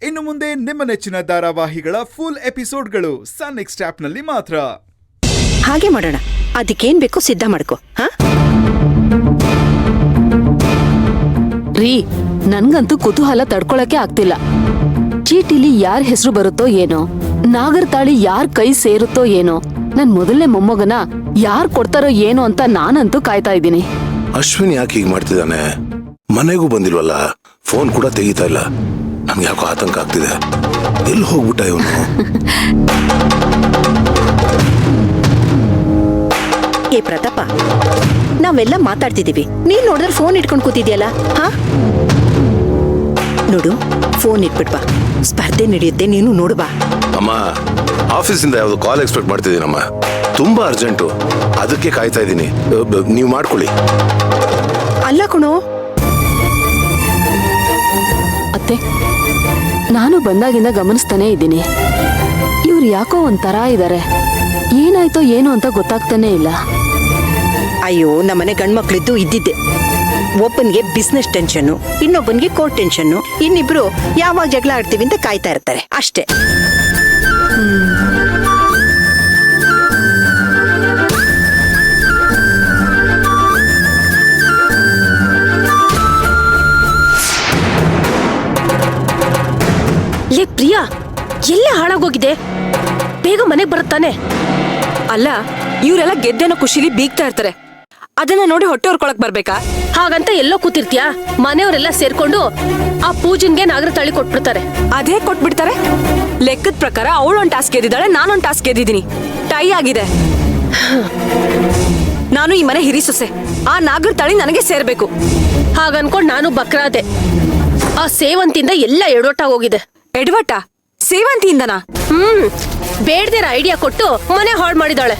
ಇನ್ನು ಮುಂದೆ ನಿಮ್ಮ ನೆಚ್ಚಿನ ಧಾರಾವಾಹಿಗಳ ಫುಲ್ ಎಪಿಸೋಡ್ಗಳು ಸನ್ ನೆಕ್ಸ್ಟ್ ಆಪ್ನಲ್ಲಿ ಮಾತ್ರ. ಹಾಗೆ ಮಾಡೋಣ. ಅದಕ್ಕೇನ್ ಬೇಕೋ ಸಿದ್ಧ ಮಾಡ್ಕೋ. ರೀ, ನನ್ಗಂತೂ ಕುತೂಹಲ ತಡ್ಕೊಳಕ್ಕೆ ಆಗ್ತಿಲ್ಲ. ಚೀಟಿಲಿ ಯಾರ ಹೆಸರು ಬರುತ್ತೋ ಏನೋ, ನಾಗರ ತಾಳಿ ಯಾರ್ ಕೈ ಸೇರುತ್ತೋ ಏನೋ, ನನ್ ಮೊದಲನೇ ಮೊಮ್ಮಗನ ಯಾರ್ ಕೊಡ್ತಾರೋ ಏನೋ ಅಂತ ನಾನಂತೂ ಕಾಯ್ತಾ ಇದ್ದೀನಿ. ಅಶ್ವಿನ್ ಯಾಕೆ ಹೀಗ್ ಮಾಡ್ತಿದ್ದಾನೆ? ಮನೆಗೂ ಬಂದಿಲ್ವಲ್ಲ, ಫೋನ್ ಕೂಡ ತೆಗಿತಾ ಇಲ್ಲ. ನನ್ಗೆ ಯಾಕೋ ಆತಂಕ ಆಗ್ತಿದೆ. ಎಲ್ಲಿ ಹೋಗ್ಬಿಟ್ಟ ಇವನು? ಏ ಪ್ರತಾಪ, ನಾವೆಲ್ಲ ಮಾತಾಡ್ತಿದೀವಿ, ನೀನ್ ನೋಡಿದ್ರೆ ಫೋನ್ ಇಟ್ಕೊಂಡ್ ಕೂತಿದ್ಯಲ್ಲ. ನೋಡು, ಫೋನ್ ಇಟ್ಬಿಟ್ಬಾ, ಸ್ಪರ್ಧೆ ನಡೆಯುತ್ತೆ, ನೀನು ನೋಡುಬಾ. ಅಮ್ಮ, ಆಫೀಸಿಂದ ಯಾವ್ದು ಕಾಲ್ ಎಕ್ಸ್ಪೆಕ್ಟ್ ಮಾಡ್ತಿದ್ದೀನಮ್ಮ. ತುಂಬಾ ಅರ್ಜೆಂಟು, ಅದಕ್ಕೆ ಕಾಯ್ತಾ ಇದ್ದೀನಿ. ನೀವು ಮಾಡ್ಕೊಳ್ಳಿ. ಅಲ್ಲ ಕಣೋ ಅತ್ತೆ, ನಾನು ಬಂದಾಗಿಂದ ಗಮನಿಸ್ತಾನೆ ಇದ್ದೀನಿ. ಇವ್ರು ಯಾಕೋ ಒಂಥರ ಇದ್ದಾರೆ. ಏನಾಯ್ತೋ ಏನೋ ಅಂತ ಗೊತ್ತಾಗ್ತಾನೆ ಇಲ್ಲ. ಅಯ್ಯೋ, ನಮ್ಮನೆ ಗಂಡ್ಮಕ್ಳಿದ್ದು ಇದ್ದಿದ್ದೆ. ಒಬ್ಬನಿಗೆ ಬಿಸ್ನೆಸ್ ಟೆನ್ಷನ್, ಇನ್ನೊಬ್ಬನಿಗೆ ಕೋರ್ಟ್ ಟೆನ್ಷನ್, ಇನ್ನಿಬ್ರು ಯಾವಾಗ ಜಗಳ ಆಡ್ತೀವಿ ಅಂತ ಕಾಯ್ತಾ ಇರ್ತಾರೆ ಅಷ್ಟೇ. ಲೇ ಪ್ರಿಯಾ, ಎಲ್ಲೇ ಹಾಳಾಗೋಗಿದೆ, ಬೇಗ ಮನೆಗ್ ಬರುತ್ತಾನೆ. ಅಲ್ಲ, ಇವರೆಲ್ಲ ಗೆದ್ದೆನೋ ಖುಷಿಲಿ ಬೀಗ್ತಾ ಇರ್ತಾರೆ. ಅದನ್ನ ನೋಡಿ ಹೊಟ್ಟೆ ಹೊರ್ಕೊಳಕ್ ಬರ್ಬೇಕಾ? ಹಾಗಂತ ಎಲ್ಲೋ ಕೂತಿರ್ತೀಯಾ? ಮನೆಯವರೆಲ್ಲ ಸೇರ್ಕೊಂಡು ಆ ಪೂಜನ್ಗೆ ನಾಗರ ತಾಳಿ ಕೊಟ್ಬಿಡ್ತಾರೆ. ಅದೇ ಕೊಟ್ಬಿಡ್ತಾರೆ. ಲೆಕ್ಕದ ಪ್ರಕಾರ ಅವಳೊಂದ್ ಟಾಸ್ಕ್ ಗೆದ್ದಿದ್ದಾಳೆ, ನಾನೊಂದ್ ಟಾಸ್ಕ್ ಗೆದ್ದಿದ್ದೀನಿ. ಟೈ ಆಗಿದೆ. ನಾನು ಈ ಮನೆ ಹಿರಿ ಸೊಸೆ, ಆ ನಾಗರ ತಾಳಿ ನನಗೆ ಸೇರ್ಬೇಕು. ಹಾಗನ್ಕೊಂಡ್ ನಾನು ಬಕ್ರಾದೆ. ಆ ಸೇವಂತಿಂದ ಎಲ್ಲ ಎಡವಟ್ಟ ಹೋಗಿದೆ. ಎಡವಟ್ಟ? ಸೇವಂತಿಯಿಂದನಾ? ಬೇಡ್ದಿರ ಐಡಿಯಾ ಕೊಟ್ಟು ಮನೆ ಹಾಳು ಮಾಡಿದಾಳೆ.